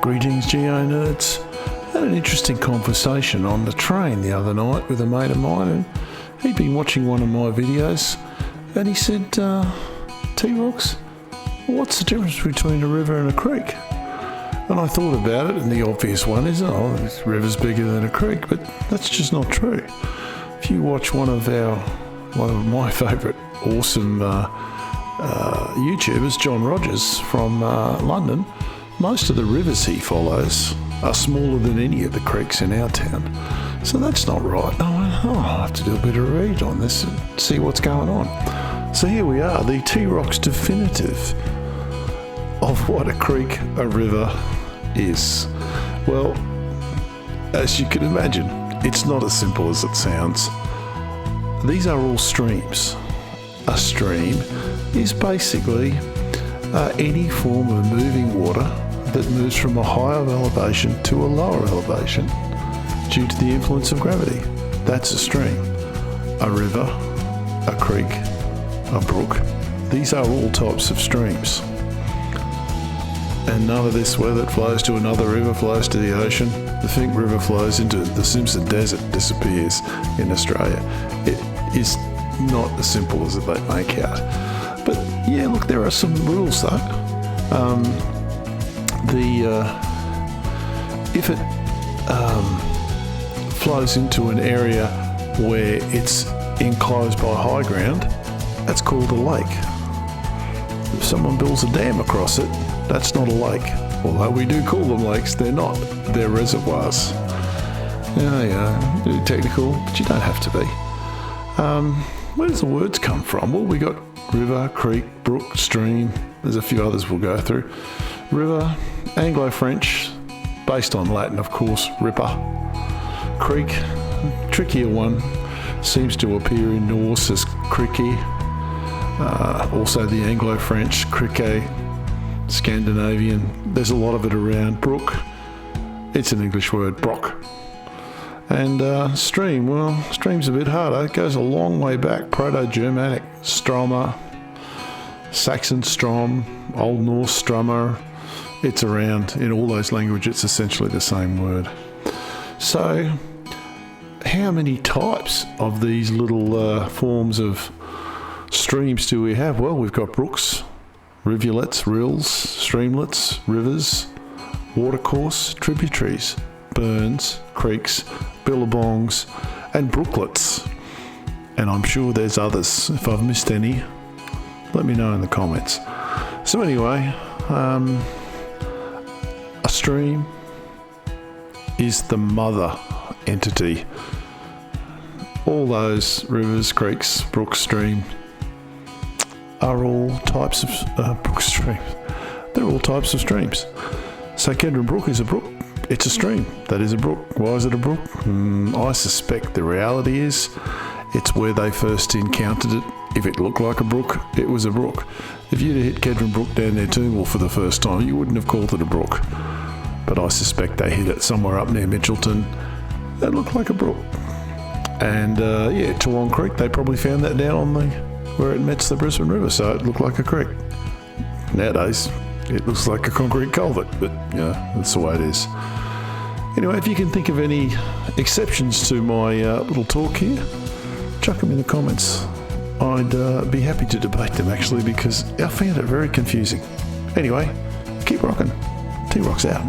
Greetings, Geo nerds. Had an interesting conversation on the train the other night with a mate of mine, and he'd been watching one of my videos, and he said, T-Rocks, what's the difference between a river and a creek? And I thought about it, and the obvious one is, this river's bigger than a creek, but that's just not true. If you watch one of my favourite awesome YouTubers, John Rogers from London, most of the rivers he follows are smaller than any of the creeks in our town. So that's not right. I'll have to do a bit of read on this and see what's going on. So here we are, the T-Rocks definitive of what a creek, a river is. Well, as you can imagine, it's not as simple as it sounds. These are all streams. A stream is basically any form of moving water that moves from a higher elevation to a lower elevation due to the influence of gravity. That's a stream. A river, a creek, a brook. These are all types of streams. And none of this, whether it flows to another river, flows to the ocean. The Fink River flows into the Simpson Desert, disappears in Australia. It is not as simple as they make out. But yeah, look, there are some rules though. If it flows into an area where it's enclosed by high ground, that's called a lake. If someone builds a dam across it, that's not a lake. Although we do call them lakes, they're not. They're reservoirs. Yeah, technical, but you don't have to be. Where does the words come from? Well, we got river, creek, brook, stream. There's a few others we'll go through. River, Anglo-French, based on Latin, of course, ripper. Creek, trickier one, seems to appear in Norse as cricky. Also the Anglo-French, crique, Scandinavian. There's a lot of it around. Brook, it's an English word, brock. And stream, well, stream's a bit harder. It goes a long way back. Proto-Germanic, stroma, Saxon strom, Old Norse strummer. It's around in all those languages. It's essentially the same word. So, how many types of these little forms of streams do we have? Well, we've got brooks, rivulets, rills, streamlets, rivers, watercourse, tributaries, burns, creeks, billabongs, and brooklets. And I'm sure there's others. If I've missed any, let me know in the comments. So anyway, a stream is the mother entity. All those rivers, creeks, brooks, stream are all types of brook streams. They're all types of streams. So Kedron Brook is a brook. It's a stream. That is a brook. Why is it a brook? I suspect the reality is it's where they first encountered it. If it looked like a brook, it was a brook. If you'd hit Kedron Brook down near Toombul for the first time, you wouldn't have called it a brook. But I suspect they hit it somewhere up near Mitchelton. It looked like a brook. And Toowong Creek, they probably found that down on where it meets the Brisbane River, so it looked like a creek. Nowadays, it looks like a concrete culvert, but that's the way it is. Anyway, if you can think of any exceptions to my little talk here, chuck them in the comments. I'd be happy to debate them actually, because I found it very confusing. Anyway, keep rocking. T-Rocks out.